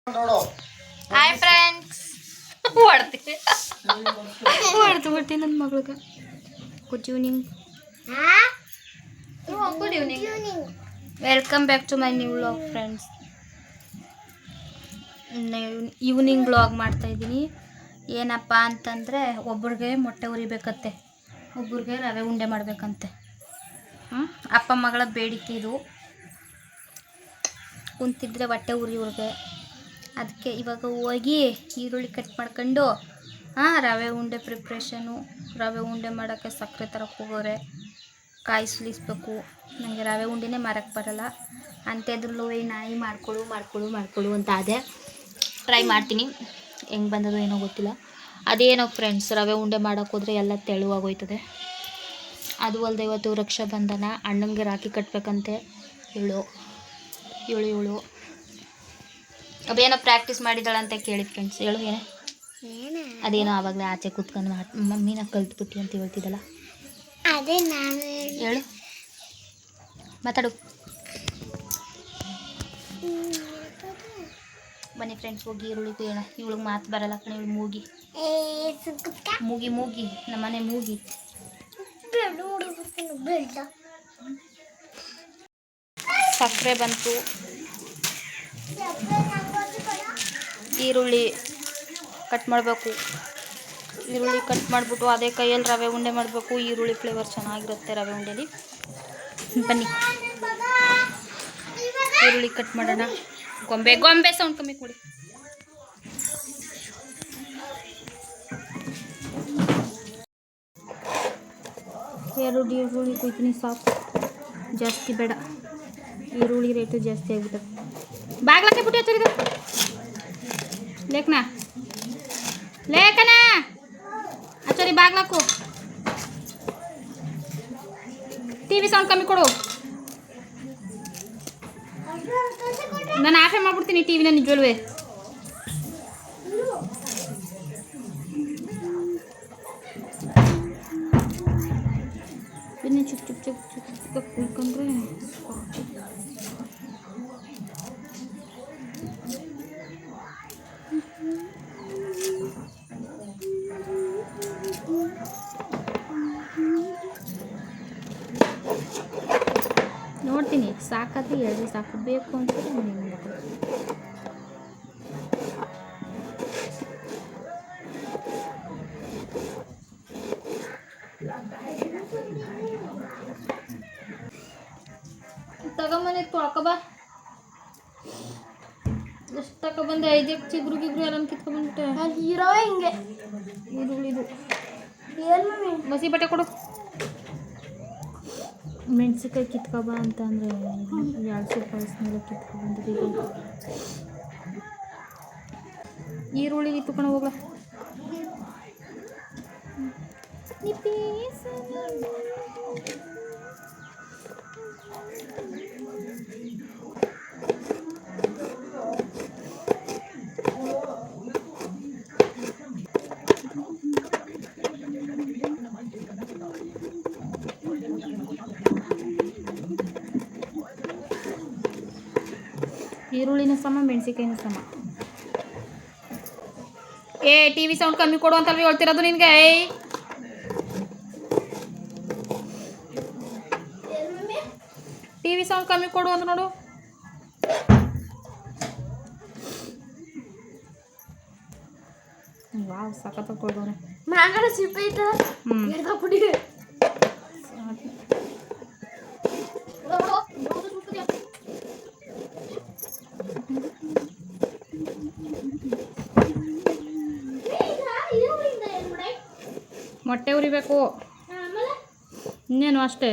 Hi friends, ಹೊಡ್ತು ಬಿಟ್ಟು ನನ್ನ ಮಗಳಿಗೆ good evening. Good evening, welcome back to my new vlog friends. Evening vlog ಮಾಡ್ತಾಯಿದ್ದೀನಿ. ಏನಪ್ಪ ಅಂತಂದರೆ ಒಬ್ರಿಗೆ ಮೊಟ್ಟೆ ಉರಿಬೇಕತ್ತೆ, ಒಬ್ರಿಗೆ ರವೆ ಉಂಡೆ ಮಾಡಬೇಕಂತೆ. ಅಪ್ಪ ಮಗಳ ಬೇಡಿಕೆ ಇದು. ಕುಂತಿದ್ರೆ ಹೊಟ್ಟೆ ಉರಿವ್ರಿಗೆ, ಅದಕ್ಕೆ ಇವಾಗ ಹೋಗಿ ಈರುಳ್ಳಿ ಕಟ್ ಮಾಡ್ಕೊಂಡು ರವೆ ಉಂಡೆ ಪ್ರಿಪ್ರೇಷನು. ರವೆ ಉಂಡೆ ಮಾಡೋಕ್ಕೆ ಸಕ್ಕರೆ ತರಕ್ಕೆ ಹೋಗೋರೆ, ಕಾಯಿ ಸುಲಿಸ್ಬೇಕು. ನನಗೆ ರವೆ ಉಂಡೆನೇ ಮಾರಕ್ಕೆ ಬರಲ್ಲ. ಅಂಥದ್ರಲ್ಲೂ ನಾಯಿ ಮಾಡ್ಕೊಳು ಅಂತ ಅದೇ ಟ್ರೈ ಮಾಡ್ತೀನಿ. ಹೆಂಗೆ ಬಂದದು ಏನೋ ಗೊತ್ತಿಲ್ಲ. ಅದೇನೋ ಫ್ರೆಂಡ್ಸ್, ರವೆ ಉಂಡೆ ಮಾಡೋಕ್ಕೆ ಹೋದರೆ ಎಲ್ಲ ತೆಳುವಾಗೋಯ್ತದೆ. ಅದು ಅಲ್ಲದೆ ಇವತ್ತು ರಕ್ಷಾಬಂಧನ, ಅಣ್ಣಂಗೆ ರಾಖಿ ಕಟ್ಟಬೇಕಂತೆ. ಇವಳು ಅದೇನೋ ಪ್ರಾಕ್ಟೀಸ್ ಮಾಡಿದಾಳಂತ ಕೇಳಿ ಫ್ರೆಂಡ್ಸ್. ಹೇಳು ಅದೇನೋ ಆವಾಗಲೇ ಆಚೆ ಕೂತ್ಕೊಂಡು ಮಮ್ಮಿನ ಕಲ್ತ್ಬಿಟ್ಟು ಅಂತ ಹೇಳ್ತಿದ್ದಲ್ಲ, ಅದೇ ನಾನು ಹೇಳು, ಮಾತಾಡು. ಬನ್ನಿ ಫ್ರೆಂಡ್ಸ್, ಹೋಗಿ ಈರುಳ್ಳಿ ಹೇಳ. ಇವಳಿಗೆ ಮಾತು ಬರಲ್ಲ ಕಣೆ, ಇವಳು ಮೂಗಿ ನಮ್ಮನೆ ಮೂಗಿ. ಸಕ್ಕರೆ ಬಂತು, ಈರುಳ್ಳಿ ಕಟ್ ಮಾಡಬೇಕು. ಈರುಳ್ಳಿ ಕಟ್ ಮಾಡಿಬಿಟ್ಟು ಅದೇ ಕೈಯಲ್ಲಿ ರವೆ ಉಂಡೆ ಮಾಡಬೇಕು. ಈರುಳ್ಳಿ ಫ್ಲೇವರ್ ಚೆನ್ನಾಗಿರುತ್ತೆ ರವೆ ಉಂಡೆಲಿ. ಬನ್ನಿ ಈರುಳ್ಳಿ ಕಟ್ ಮಾಡೋಣ. ಗೊಂಬೆ ಸೌಂಡ್ ಕಮ್ಮಿ ಕೊಡಿ. ಎರಡು ಈರುಳ್ಳಿ ಕೊಯ್ತೀನಿ ಸಾಕು, ಜಾಸ್ತಿ ಬೇಡ. ಈರುಳ್ಳಿ ರೇಟು ಜಾಸ್ತಿ ಆಗಿಬಿಟ್ಟದೆ. ಬಾಗ್ಲಕ್ಕೆ ಬಿಟ್ಟು ಹಚ್ಚಿದ ಲೇಖನ ಹಚ್ಚರಿ, ಬಾಗ್ಲಾಕು. ಟಿವಿ ಸೌಂಡ್ ಕಮ್ಮಿ ಕೊಡು. ನಾನು ಆಫೇ ಮಾಡ್ಬಿಡ್ತೀನಿ ಟಿವಿನ ನಿಜವಲ್ವೇ. ಇನ್ನೇ ಚಿಕ್ಕ ಕುಯ್ಕೊಂಡ್ರೆ ನೋಡ್ತೀನಿ. ಸಾಕಾದ್ರೆ ಹೇಳಿದ್ರೆ ಸಾಕು, ಬೇಕು ಅಂತ ತಗೊಂಬಂದಿ ತೊಳ್ಕೊಬ. ಎಷ್ಟು ತಗೊಬಂದೆ? 5 ಚಿಗ್ರು ಎಲ್ಲ ಕಿತ್ಕೊಂಡ್ಬಂದ್ಬಿಟ್ಟೆ. ಹೀರೋ ಹಿಂಗೆ ಈರುಳ್ಳಿದು ಏನು ಬಸಿ ಬಟ್ಟೆ ಕೊಡು. ಮೆಣಸಿನ್ಕಾಯಿ ಕಿತ್ಕೊಬ ಅಂತ ಅಂದರೆ 2 ರೂಪಾಯಿ ಕಿತ್ಕೊಬಂದಿದ್ದೀವಿ. ಈರುಳ್ಳಿ ಕಿತ್ಕೊಂಡು ಹೋಗ್ಲ. ಈರುಳ್ಳಿನ ಸಮ, ಮೆಣಸಿನ್ಕಾಯಿನ ಸಮ. ಟಿವಿ ಸೌಂಡ್ ಕಮ್ಮಿ ಕೊಡು ಅಂತ ಹೇಳ್ತಿರೋದು ನಿನಗೆ. ಟಿವಿ ಸೌಂಡ್ ಕಮ್ಮಿ ಕೊಡು ಅಂತ ನೋಡು. ವಾವ್, ಸಖತ್ತಾಗಿ ಕೊಡೋಣ. ಮ್ಯಾಂಗಡ ಸಿಪ್ಪೆ ಐತೆ. ಪುಡಿ ಮೊಟ್ಟೆ ಉರಿಬೇಕು, ಇನ್ನೇನು ಅಷ್ಟೇ.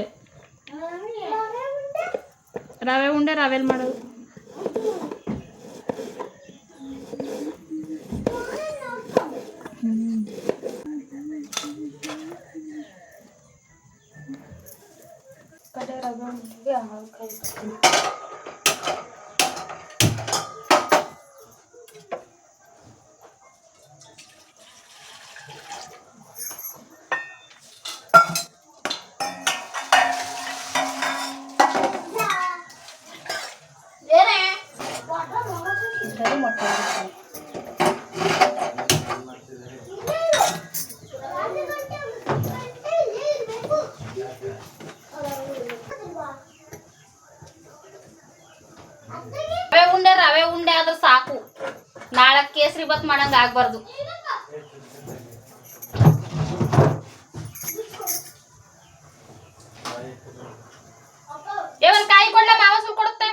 ರವೆ ಉಂಡೆ ರವೆಲ್ ಮಾಡೋದು. ಮೊಟ್ಟೆ ರವೆ ಉಂಡೆ ಆದ್ರೆ ಸಾಕು, ನಾಳೆ ಕೇಸರಿ ಬಾತ್ ಮಾಡಂಗ ಆಗ್ಬಾರ್ದು. ಒಂದ್ ಕಾಯಿ ಕೊಡ್ಲ, ಮಾವ ಸ್ವಲ್ಪ ಕೊಡುತ್ತೆ.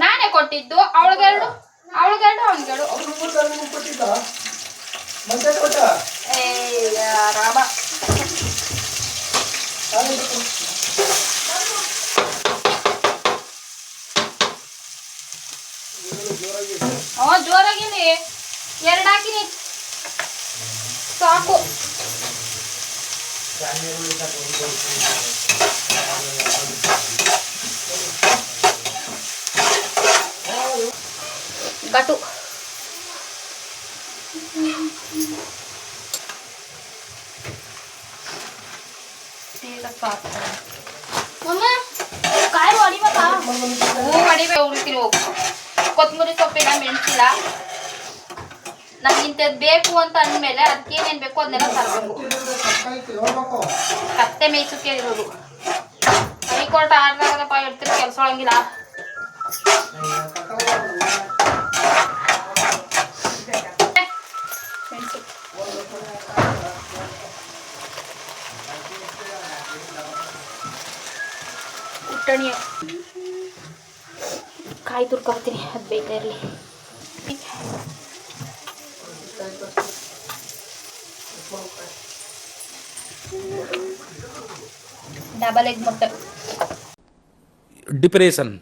ನಾನೇ ಕೊಟ್ಟಿದ್ದು, ಅವಳಿಗೆರಡು ಅವನಿಗೆರಡು. ರಾಮ ಜೋರಾಗಿನಿ, 2 ಹಾಕಿನಿ ಸಾಕು. ಗಟು ಈಗ ಸಾಕು. ಕಾಯಿ ಹೊಡಿಬೇಕಾ? ಹೊಡಿಬೇಕು, ಉಳ್ತೀನಿ ಹೋಗು. ಕೊತ್ತಂಬರಿ ಸೊಪ್ಪಿನ ಮೆಣಸಿಲ್ಲ, ನಮ್ಗೆ ಇಂಥದ್ದು ಬೇಕು ಅಂತ ಅಂದಮೇಲೆ ಅದಕ್ಕೆ ಏನೇನು ಬೇಕೋ ಅದನ್ನೆಲ್ಲ ತರಬೇಕು. ಕತ್ತೆ ಮೇಯ್ಸಕ್ಕೆ ಇರೋದು. ಹೈಕೋರ್ಟ್ ಆಡ್ದಾಗದಪ್ಪ ಇಡ್ತೀರಿ, ಕೆಲಸ ಒಳಂಗಿಲ್ಲ. ಉಟ್ಟಣಿಯ ಕಾಯಿ ತುರ್ಕೊಳ್ತೀನಿ, ಅದು ಬೇಯ್ತಾ ಇರಲಿ. ಡಬಲ್ ಎಗ್ ಮೊಟ್ಟೆ. ಡಿಪ್ರೆಷನ್.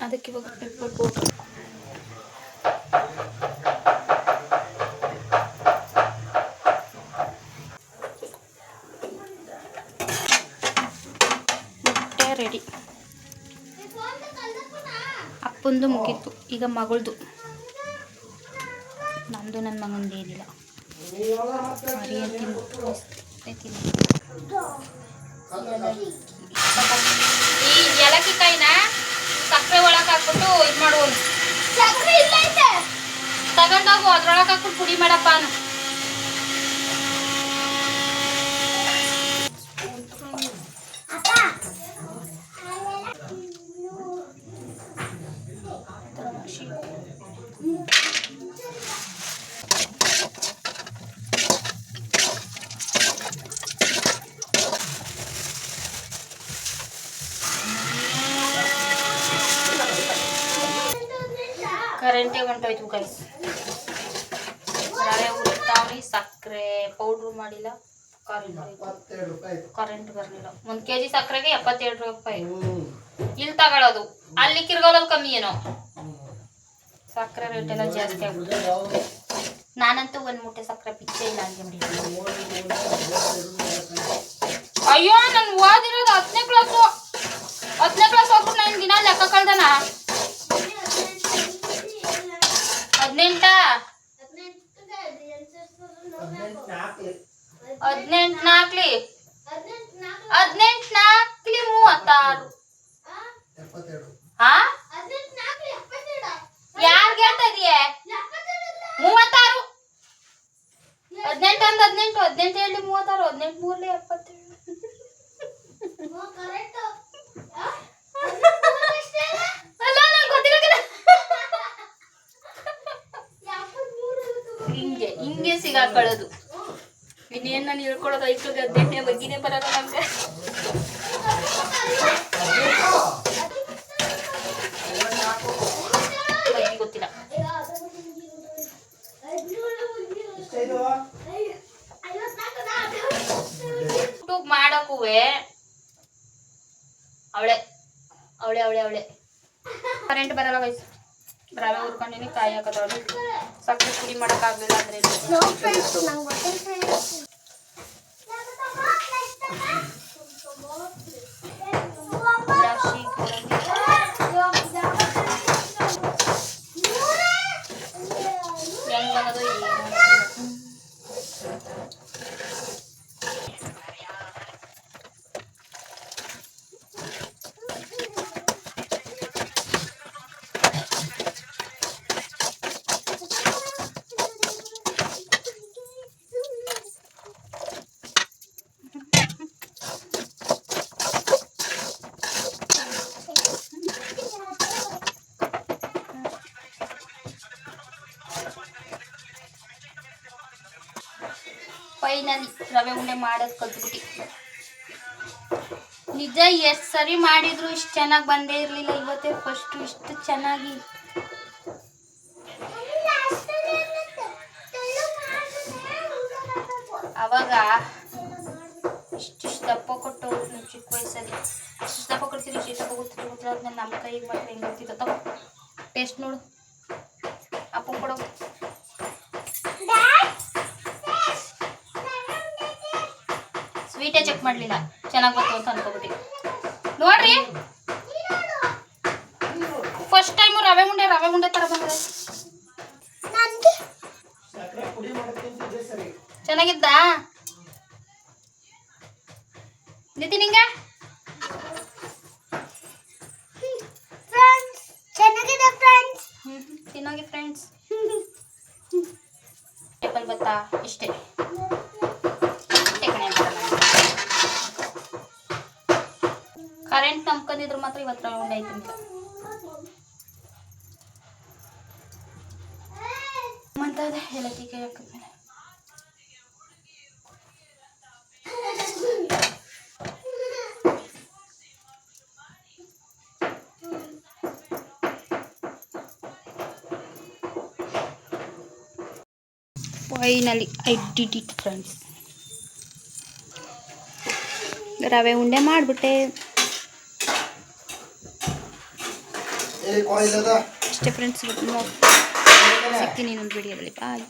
ಅದಕ್ಕೆ ಇವಾಗ ಪೆಪ್ಪರ್ ಪೌಡರ್. ಮೊಟ್ಟೆ ರೆಡಿ. ಅಪ್ಪಂದು ಮುಗೀತು, ಈಗ ಮಗಳದು. ನಮ್ಮದು ನನ್ನ ಮಗಂದು ಏನಿಲ್ಲ. ಮರಿ ತಿನ್ನು. ಈ ಏಲಕ್ಕಿ ಕಾಯಿನ ಸಕ್ಕರೆ ಒಳಗೆ ಹಾಕ್ಬಿಟ್ಟು ಇದು ಮಾಡುವನು. ತಗೊಂಡೋಗು, ಅದ್ರೊಳಗೆ ಹಾಕ್ಬಿಟ್ಟು ಪುಡಿ ಮಾಡಪ್ಪ ಅನು. ಕರೆಂಟೇ ಹೊಂಟೋಯ್ತು ಗೈಸ್. ರವೆ ಹುರಿತಾವ್ರಿ, ಸಕ್ಕರೆ ಪೌಡ್ರು ಮಾಡಿಲ್ಲ, ಕರೆಂಟ್ ಬರಲಿಲ್ಲ. 1 kg ಸಕ್ಕರೆಗೆ 77 ರೂಪಾಯಿ. ಇಲ್ಲಿ ತಗೊಳ್ಳೋದು, ಅಲ್ಲಿ ಕಿರ್ಗೋಲಲ್ಲಿ ಕಮ್ಮಿ ಏನೋ. ಸಕ್ಕರೆ ರೇಟ್ ಎಲ್ಲ ಜಾಸ್ತಿ ಆಗ್ಬಿಟ್ಟು ನಾನಂತೂ 1 ಮೂಟೆ ಸಕ್ಕರೆ ಪಿಚ್ಚೆ ಇಲ್ಲ ಅಂದ್ಕೊಂಡಿ. ಅಯ್ಯೋ, ನಾನು ಓದಿರೋದು 10ನೇ ಕ್ಲಾಸು. 10ನೇ ಕ್ಲಾಸ್ ಹೋಗ್ಬಿಟ್ಟು ನಾನು ದಿನ ಲೆಕ್ಕ ಕಳ್ದನ. 18 ನಾಲ್ಕಲಿ 36. ಹಾ, ಯಾರ್ಗೆ ಹೇಳ್ತಾ ಇದೀಯ? 36. 18 ಅಂದ್ 18, 18 ಹೇಳಿ 36, 18 3 77. ಅಲ್ಲ, ನಂಗೆ ಗೊತ್ತಿಲ್ಲ. ಹಿಂಗೆ ಸಿಗಾಕೊಳ್ಳೋದು. ಇನ್ನೇನು ನಾನು ಹೇಳ್ಕೊಳೋದು ಐಕ್ಳಿಗೆ 18ನೇ ಬಗ್ಗಿನೇ ಬರೋದು ನಮ್ಗೆ. ಬಗ್ಗೆ ಗೊತ್ತಿಲ್ಲ. ಮಾಡಕ್ಕೂವೆ ಅವಳೆ ಕರೆಂಟ್ ಬರಲ್ಲ ಗೈಸ್. ರವೆ ಹುರ್ಕೊಂಡಿನಿ, ಕಾಯಿ ಹಾಕೋದವ್ರಿ. ಸಕ್ಕರೆ ಪುಡಿ ಮಾಡೋಕ್ಕಾಗಲಿಲ್ಲ ಅಂದ್ರೆ ಹೆಂಗ್ ಬಂದದು ಏನು ಫೈನಲಿ ರವೆ ಉಂಡೆ ಮಾಡೋದು ಕಲ್ತ್ಬಿಟ್ಟು. ನಿಜ ಎಷ್ಟು ಸರಿ ಮಾಡಿದ್ರು ಇಷ್ಟು ಚೆನ್ನಾಗಿ ಬಂದೇ ಇರಲಿಲ್ಲ. ಇವತ್ತೇ ಫಸ್ಟು ಇಷ್ಟು ಚೆನ್ನಾಗಿ. ಅವಾಗ ಇಷ್ಟಿಷ್ಟು ದಪ್ಪ ಕೊಟ್ಟು ಚಿಕ್ಕ ವಯಸ್ಸಲ್ಲಿ ಇಷ್ಟು ದಪ್ಪ ಕೊಡ್ತೀರಿ, ಇಷ್ಟು ದಪ್ಪ ಗೊತ್ತಿಲ್ಲ. ಆದ್ಮೇಲೆ ನಮ್ಮ ಕೈಗೆ ಮಾತ್ರ ಹೆಂಗೆ ಗೊತ್ತಿತ್ತು. ತಗೋ ಟೇಸ್ಟ್ ನೋಡು. ಅಪ್ಪ ಕೊಡೋ. ಸ್ವೀಟೇ ಚೆಕ್ ಮಾಡಲಿಲ್ಲ, ಚೆನ್ನಾಗಿ ಬಂತು ಅಂತ ಅನ್ಕೋಬಿಟ್ಟು. ನೋಡ್ರಿ, ಫಸ್ಟ್ ಟೈಮು ರವೆ ಉಂಡೆ ಥರ ಬಂದಿದೆ. ಚೆನ್ನಾಗಿದ್ದ ನಿತಿ ನಿಂಗೆ? ಚೆನ್ನಾಗಿದೆ ಫ್ರೆಂಡ್ಸ್. ಚೆನ್ನಾಗಿ ಫ್ರೆಂಡ್ಸ್. ಟೇಬಲ್ ಬತ್ತಾ ಇಷ್ಟೇ. ಕರೆಂಟ್ ನಂಬ್ಕೊಂಡಿದ್ರು ಮಾತ್ರ ಇವತ್ತು ರವೆ ಉಂಡೆ ಆಯ್ತು ಅಂತ. ಮಂತದೆ ಏಲಕ್ಕಿ ಕೈ ಹಾಕಿದ್ಮೇಲೆ finally I did it friends. ರವೆ ಉಂಡೆ ಮಾಡಿಬಿಟ್ಟೆ. ಅಷ್ಟೇ ಫ್ರೆಂಡ್ಸ್. ಸಿಗ್ತೀನಿ ಇನ್ನೊಂದು ವಿಡಿಯೋದಲ್ಲಿ. ಬಾಯ್.